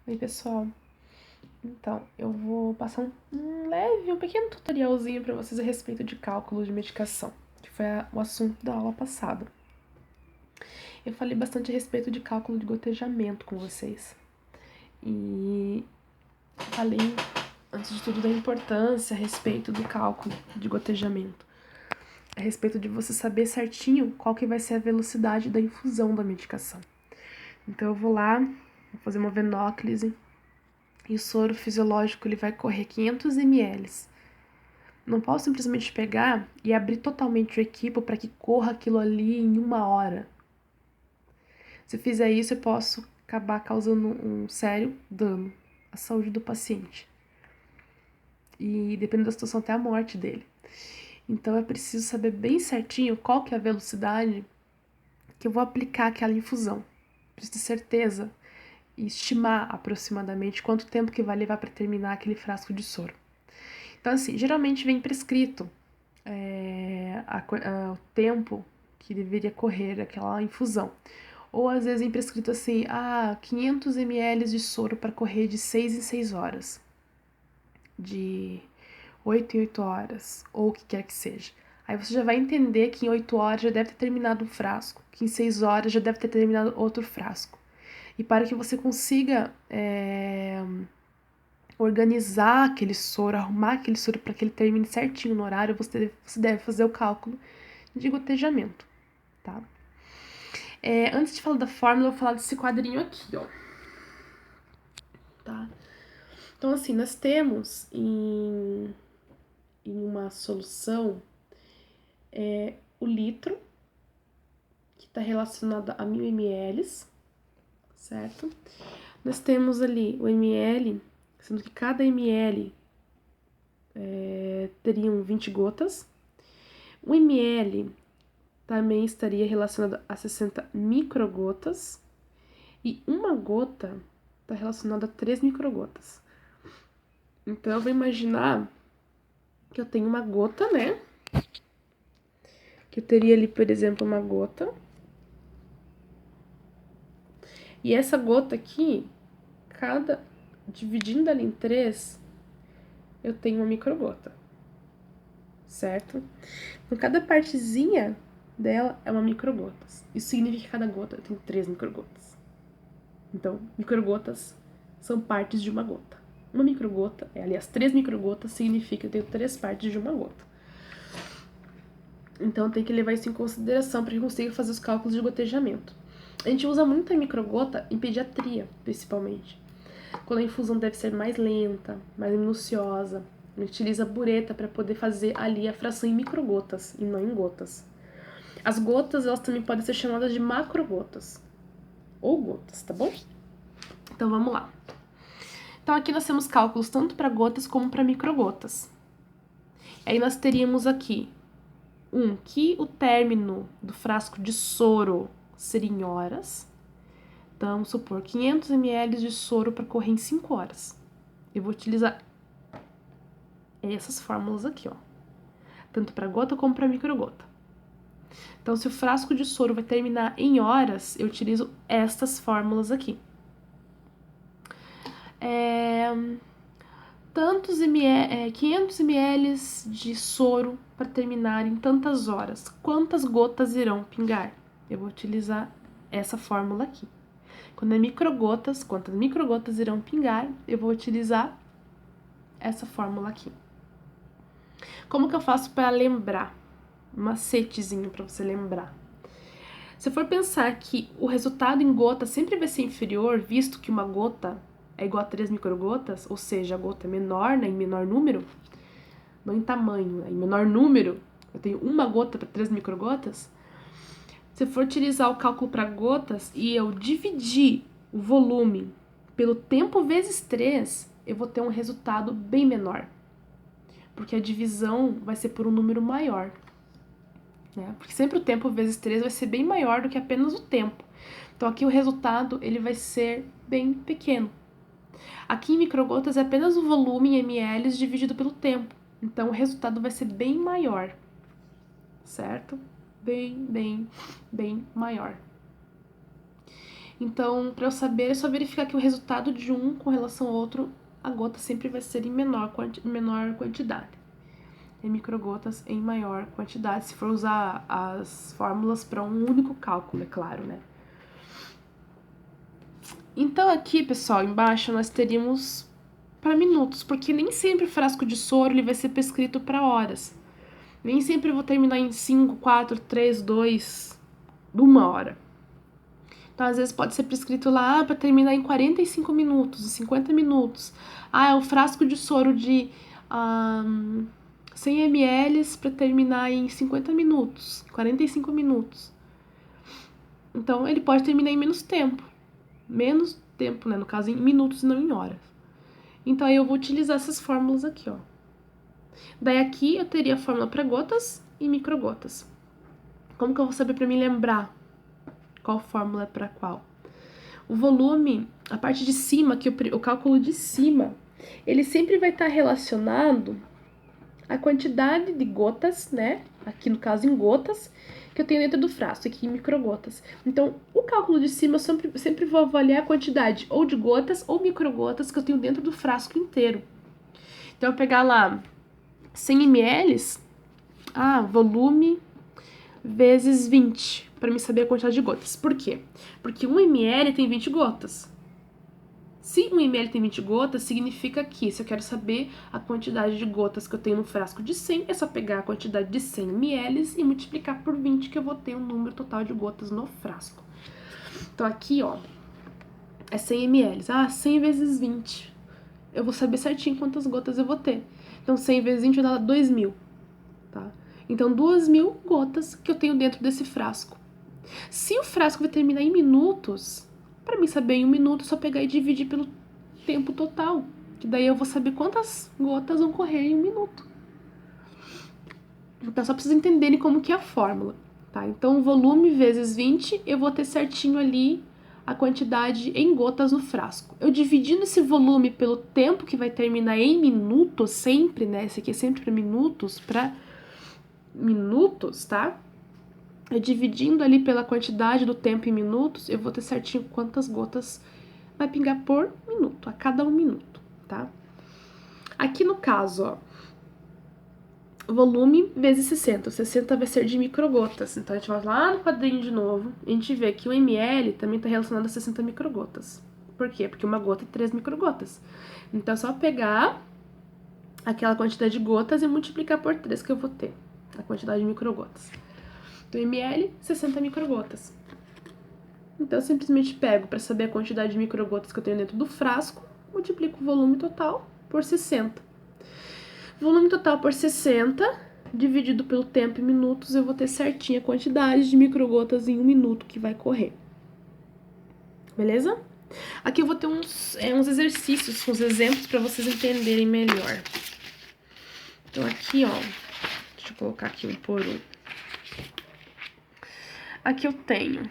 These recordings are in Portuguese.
Oi, pessoal. Então, eu vou passar um pequeno tutorialzinho para vocês a respeito de cálculo de medicação, que foi o assunto da aula passada. Eu falei bastante a respeito de cálculo de gotejamento com vocês. E falei, antes de tudo, da importância a respeito do cálculo de gotejamento. A respeito de você saber certinho qual que vai ser a velocidade da infusão da medicação. Então, eu vou lá, vou fazer uma venóclise. E o soro fisiológico ele vai correr 500 ml. Não posso simplesmente pegar e abrir totalmente o equipo para que corra aquilo ali em 1 hora. Se eu fizer isso, eu posso acabar causando um sério dano à saúde do paciente. E dependendo da situação, até a morte dele. Então é preciso saber bem certinho qual que é a velocidade que eu vou aplicar aquela infusão. Preciso ter certeza e estimar aproximadamente quanto tempo que vai levar para terminar aquele frasco de soro. Então, assim, geralmente vem prescrito o tempo que deveria correr aquela infusão. Ou às vezes vem prescrito assim, 500 ml de soro para correr de 6 em 6 horas, de 8 em 8 horas, ou o que quer que seja. Aí você já vai entender que em 8 horas já deve ter terminado um frasco, que em 6 horas já deve ter terminado outro frasco. E para que você consiga organizar aquele soro, arrumar aquele soro para que ele termine certinho no horário, você deve fazer o cálculo de gotejamento, tá? Antes de falar da fórmula, eu vou falar desse quadrinho aqui, ó. Tá? Então, assim, nós temos em uma solução o litro, que está relacionado a 1000 ml, certo? Nós temos ali o ml, sendo que cada ml teriam 20 gotas. O ml também estaria relacionado a 60 microgotas. E uma gota está relacionada a 3 microgotas. Então, eu vou imaginar que eu tenho uma gota, né? Que eu teria ali, por exemplo, uma gota. E essa gota aqui, dividindo ela em 3, eu tenho uma microgota. Certo? Então, cada partezinha dela é uma microgota. Isso significa que cada gota eu tenho 3 microgotas. Então, microgotas são partes de uma gota. Uma microgota, aliás, 3 microgotas significa que eu tenho 3 partes de uma gota. Então, tem que levar isso em consideração para que eu consiga fazer os cálculos de gotejamento. A gente usa muito a microgota em pediatria, principalmente. Quando a infusão deve ser mais lenta, mais minuciosa. A gente utiliza a bureta para poder fazer ali a fração em microgotas e não em gotas. As gotas, elas também podem ser chamadas de macrogotas. Ou gotas, tá bom? Então, vamos lá. Então, aqui nós temos cálculos tanto para gotas como para microgotas. Aí nós teríamos aqui que o término do frasco de soro seria em horas. Então, vamos supor, 500 ml de soro para correr em 5 horas. Eu vou utilizar essas fórmulas aqui, ó. Tanto para gota como para microgota. Então, se o frasco de soro vai terminar em horas, eu utilizo estas fórmulas aqui. Tantos 500 ml de soro para terminar em tantas horas. Quantas gotas irão pingar? Eu vou utilizar essa fórmula aqui. Quando é microgotas, quantas microgotas irão pingar? Eu vou utilizar essa fórmula aqui. Como que eu faço para lembrar? Um macetezinho para você lembrar. Se for pensar que o resultado em gota sempre vai ser inferior, visto que uma gota é igual a 3 microgotas, ou seja, a gota é menor, né, em menor número, não em tamanho, né, em menor número, eu tenho uma gota para 3 microgotas. Se eu for utilizar o cálculo para gotas e eu dividir o volume pelo tempo vezes 3, eu vou ter um resultado bem menor, porque a divisão vai ser por um número maior. Né? Porque sempre o tempo vezes 3 vai ser bem maior do que apenas o tempo. Então aqui o resultado ele vai ser bem pequeno. Aqui em microgotas é apenas o volume em ml dividido pelo tempo. Então o resultado vai ser bem maior. Certo? Bem maior. Então, para eu saber, é só verificar que o resultado de um com relação ao outro, a gota sempre vai ser em menor quantidade. Em microgotas em maior quantidade, se for usar as fórmulas para um único cálculo, é claro, né? Então aqui, pessoal, embaixo nós teríamos para minutos, porque nem sempre o frasco de soro ele vai ser prescrito para horas. Nem sempre eu vou terminar em 5, 4, 3, 2, 1 hora. Então, às vezes pode ser prescrito lá para terminar em 45 minutos, 50 minutos. Ah, é o frasco de soro de 100 ml para terminar em 50 minutos, 45 minutos. Então, ele pode terminar em menos tempo. Menos tempo, né? No caso, em minutos e não em horas. Então, aí eu vou utilizar essas fórmulas aqui, ó. Daí aqui eu teria a fórmula para gotas e microgotas. Como que eu vou saber para me lembrar qual fórmula é para qual? O volume, a parte de cima, que o cálculo de cima, ele sempre vai estar relacionado à quantidade de gotas, né? Aqui no caso em gotas, que eu tenho dentro do frasco, aqui em microgotas. Então, o cálculo de cima eu sempre vou avaliar a quantidade ou de gotas ou microgotas que eu tenho dentro do frasco inteiro. Então, eu pegar lá 100 ml, volume vezes 20, para me saber a quantidade de gotas. Por quê? Porque 1 ml tem 20 gotas. Se 1 ml tem 20 gotas, significa que, se eu quero saber a quantidade de gotas que eu tenho no frasco de 100, é só pegar a quantidade de 100 ml e multiplicar por 20, que eu vou ter o número total de gotas no frasco. Então, aqui, ó, é 100 ml. 100 vezes 20. Eu vou saber certinho quantas gotas eu vou ter. Então, 100 vezes 20 vai dar 2.000, tá? Então, 2.000 gotas que eu tenho dentro desse frasco. Se o frasco vai terminar em minutos, para mim saber em 1 minuto, é só pegar e dividir pelo tempo total. Que daí eu vou saber quantas gotas vão correr em 1 minuto. Então, só preciso entenderem como que é a fórmula, tá? Então, volume vezes 20, eu vou ter certinho ali a quantidade em gotas no frasco. Eu dividindo esse volume pelo tempo que vai terminar em minutos, sempre, né? Esse aqui é sempre para minutos, tá? Eu dividindo ali pela quantidade do tempo em minutos, eu vou ter certinho quantas gotas vai pingar por minuto, a cada 1 minuto, tá? Aqui no caso, ó, volume vezes 60. O 60 vai ser de microgotas. Então, a gente vai lá no quadrinho de novo, e a gente vê que o ml também está relacionado a 60 microgotas. Por quê? Porque uma gota é 3 microgotas. Então, é só pegar aquela quantidade de gotas e multiplicar por 3 que eu vou ter, a quantidade de microgotas. Então, ml, 60 microgotas. Então, eu simplesmente pego para saber a quantidade de microgotas que eu tenho dentro do frasco, multiplico o volume total por 60. Volume total por 60, dividido pelo tempo em minutos, eu vou ter certinho a quantidade de microgotas em 1 minuto que vai correr. Beleza? Aqui eu vou ter uns exercícios, uns exemplos para vocês entenderem melhor. Então, aqui, ó, deixa eu colocar aqui um por um. Aqui eu tenho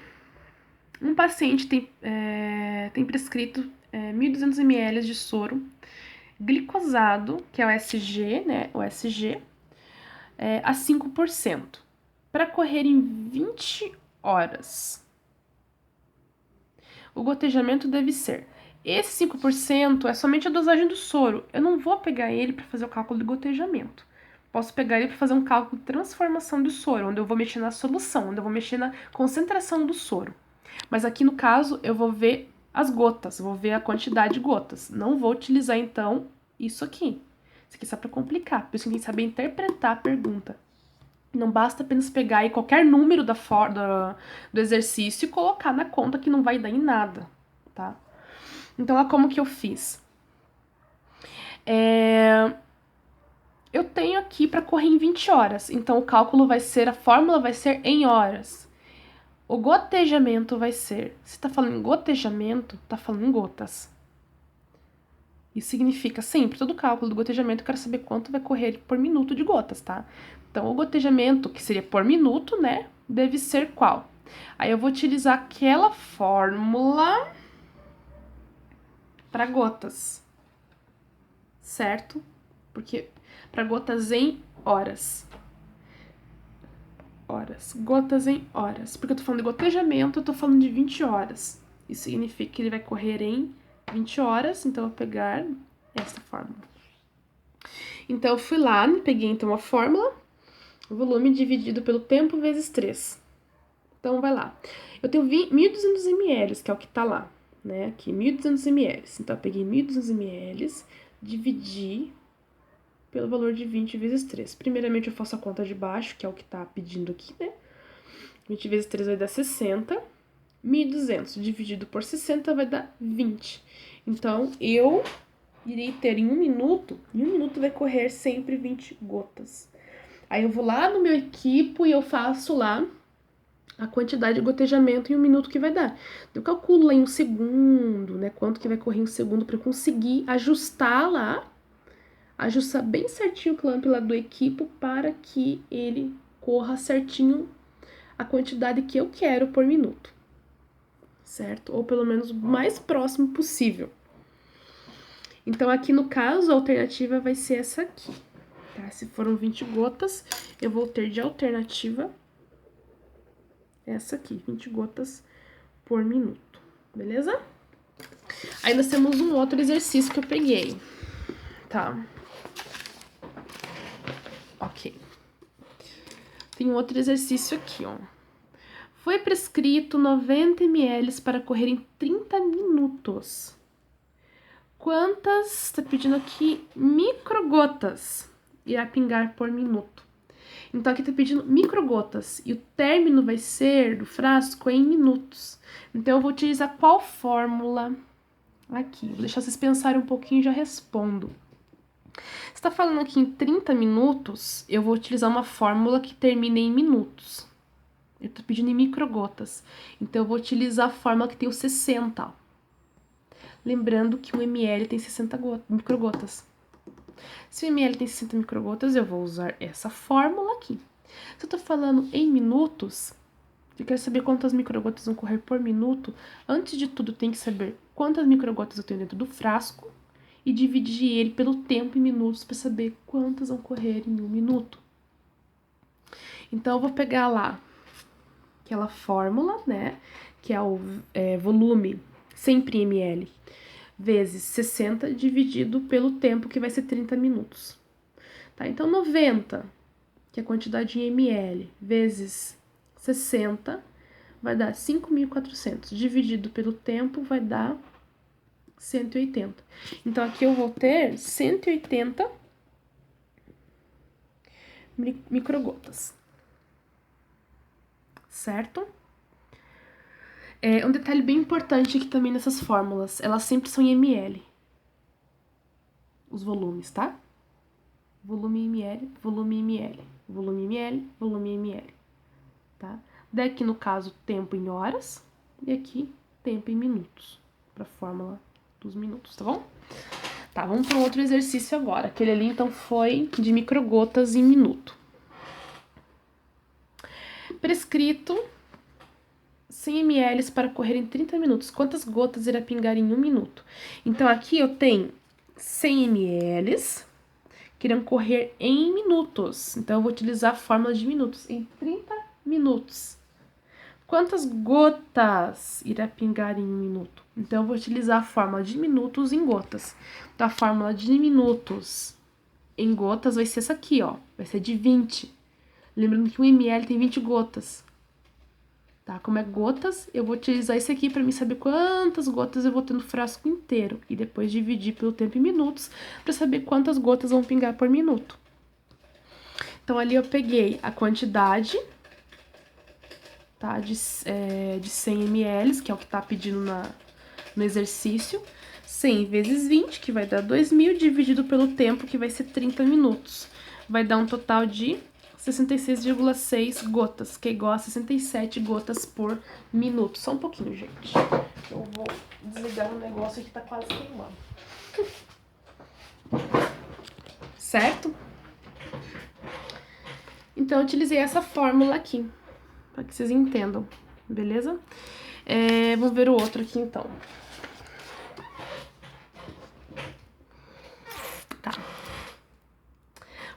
um paciente tem prescrito 1.200 ml de soro glicosado, que é o SG, né? O SG, a 5%, para correr em 20 horas. O gotejamento deve ser. Esse 5% é somente a dosagem do soro. Eu não vou pegar ele para fazer o cálculo de gotejamento. Posso pegar ele para fazer um cálculo de transformação do soro, onde eu vou mexer na solução, onde eu vou mexer na concentração do soro. Mas aqui no caso, eu vou ver as gotas, vou ver a quantidade de gotas. Não vou utilizar, então, isso aqui. Isso aqui é só para complicar, por isso que tem que saber interpretar a pergunta. Não basta apenas pegar aí qualquer número do exercício e colocar na conta que não vai dar em nada, tá? Então, olha como que eu fiz. Eu tenho aqui para correr em 20 horas, então o cálculo vai ser, a fórmula vai ser em horas. O gotejamento vai ser, se tá falando em gotejamento, tá falando em gotas. Isso significa sempre, todo cálculo do gotejamento, eu quero saber quanto vai correr por minuto de gotas, tá? Então, o gotejamento, que seria por minuto, né, deve ser qual? Aí eu vou utilizar aquela fórmula para gotas, certo? Porque para gotas em horas. Gotas em horas. Porque eu tô falando de gotejamento, eu tô falando de 20 horas. Isso significa que ele vai correr em 20 horas, então eu vou pegar essa fórmula. Então, eu fui lá, peguei então a fórmula, o volume dividido pelo tempo vezes 3. Então, vai lá. Eu tenho 1.200 ml, que é o que tá lá, né? Aqui, 1.200 ml. Então, eu peguei 1.200 ml, dividi pelo valor de 20 vezes 3. Primeiramente, eu faço a conta de baixo, que é o que tá pedindo aqui, né? 20 vezes 3 vai dar 60. 1.200 dividido por 60 vai dar 20. Então, eu irei ter em 1 minuto, vai correr sempre 20 gotas. Aí eu vou lá no meu equipo e eu faço lá a quantidade de gotejamento em 1 minuto que vai dar. Eu calculo lá em 1 segundo, né, quanto que vai correr em 1 segundo para conseguir ajustar lá, ajustar bem certinho o clamp lá do equipo para que ele corra certinho a quantidade que eu quero por minuto, certo? Ou pelo menos o mais próximo possível. Então, aqui no caso, a alternativa vai ser essa aqui, tá? Se foram 20 gotas, eu vou ter de alternativa essa aqui, 20 gotas por minuto, beleza? Aí, nós temos um outro exercício que eu peguei, tá? Ok. Tem um outro exercício aqui, ó. Foi prescrito 90 ml para correr em 30 minutos. Quantas, tá pedindo aqui, microgotas irá pingar por minuto? Então, aqui tá pedindo microgotas e o término vai ser do frasco em minutos. Então, eu vou utilizar qual fórmula aqui? Vou deixar vocês pensarem um pouquinho e já respondo. Se tá falando aqui em 30 minutos, eu vou utilizar uma fórmula que termine em minutos. Eu tô pedindo em microgotas. Então, eu vou utilizar a fórmula que tem o 60, ó. Lembrando que o ml tem 60 microgotas. Se o ml tem 60 microgotas, eu vou usar essa fórmula aqui. Se eu tô falando em minutos, eu quero saber quantas microgotas vão correr por minuto. Antes de tudo, tem que saber quantas microgotas eu tenho dentro do frasco e dividir ele pelo tempo em minutos para saber quantas vão correr em 1 minuto. Então, eu vou pegar lá aquela fórmula, né, que é o volume sempre em ml, vezes 60 dividido pelo tempo, que vai ser 30 minutos. Tá? Então, 90, que é a quantidade em ml, vezes 60, vai dar 5.400. Dividido pelo tempo, vai dar 180. Então, aqui eu vou ter 180 microgotas. Certo? Um detalhe bem importante aqui também nessas fórmulas, elas sempre são em ml. Os volumes, tá? Volume ml, volume ml, volume ml, volume ml, tá? Daqui, no caso, tempo em horas e aqui, tempo em minutos, para a fórmula dos minutos, tá bom? Tá, vamos para um outro exercício agora. Aquele ali, então, foi de microgotas em minuto. Prescrito 100 ml para correr em 30 minutos. Quantas gotas irá pingar em 1 minuto? Então, aqui eu tenho 100 ml que irão correr em minutos. Então, eu vou utilizar a fórmula de minutos. Em 30 minutos. Quantas gotas irá pingar em 1 minuto? Então, eu vou utilizar a fórmula de minutos em gotas. Então, a fórmula de minutos em gotas vai ser essa aqui, ó. Vai ser de 20. Lembrando que 1 ml tem 20 gotas. Tá? Como é gotas, eu vou utilizar esse aqui para mim saber quantas gotas eu vou ter no frasco inteiro. E depois dividir pelo tempo em minutos para saber quantas gotas vão pingar por minuto. Então, ali eu peguei a quantidade, tá? De 100 ml, que é o que tá pedindo no exercício. 100 vezes 20, que vai dar 2.000, dividido pelo tempo, que vai ser 30 minutos. Vai dar um total de 66,6 gotas, que é igual a 67 gotas por minuto. Só um pouquinho, gente. Eu vou desligar um negócio que tá quase queimando. Certo? Então, eu utilizei essa fórmula aqui, para que vocês entendam, beleza? Vamos ver o outro aqui, então. Tá.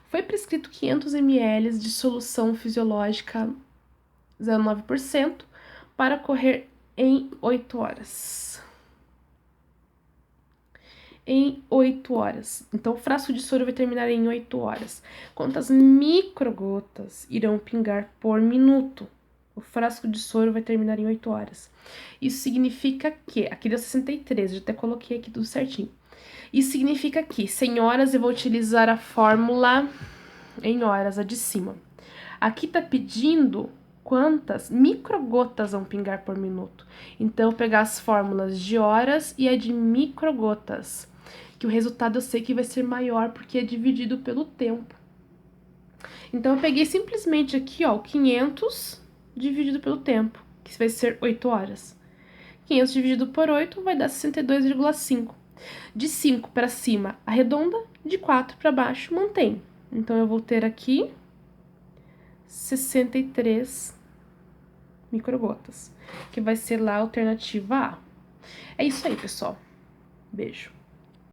Foi prescrito 500 ml de solução fisiológica 0,9% para correr em 8 horas. Em 8 horas. Então, o frasco de soro vai terminar em 8 horas. Quantas microgotas irão pingar por minuto? O frasco de soro vai terminar em 8 horas. Isso significa que... Aqui deu 63, eu já até coloquei aqui tudo certinho. Isso significa que, 100 horas, eu vou utilizar a fórmula em horas, a de cima. Aqui tá pedindo quantas microgotas vão pingar por minuto. Então, eu vou pegar as fórmulas de horas e a de microgotas, que o resultado eu sei que vai ser maior porque é dividido pelo tempo. Então, eu peguei simplesmente aqui, ó, o 500 dividido pelo tempo, que vai ser 8 horas. 500 dividido por 8 vai dar 62,5. De 5 para cima, arredonda, de 4 para baixo, mantém. Então, eu vou ter aqui 63 microgotas, que vai ser lá a alternativa A. É isso aí, pessoal. Beijo.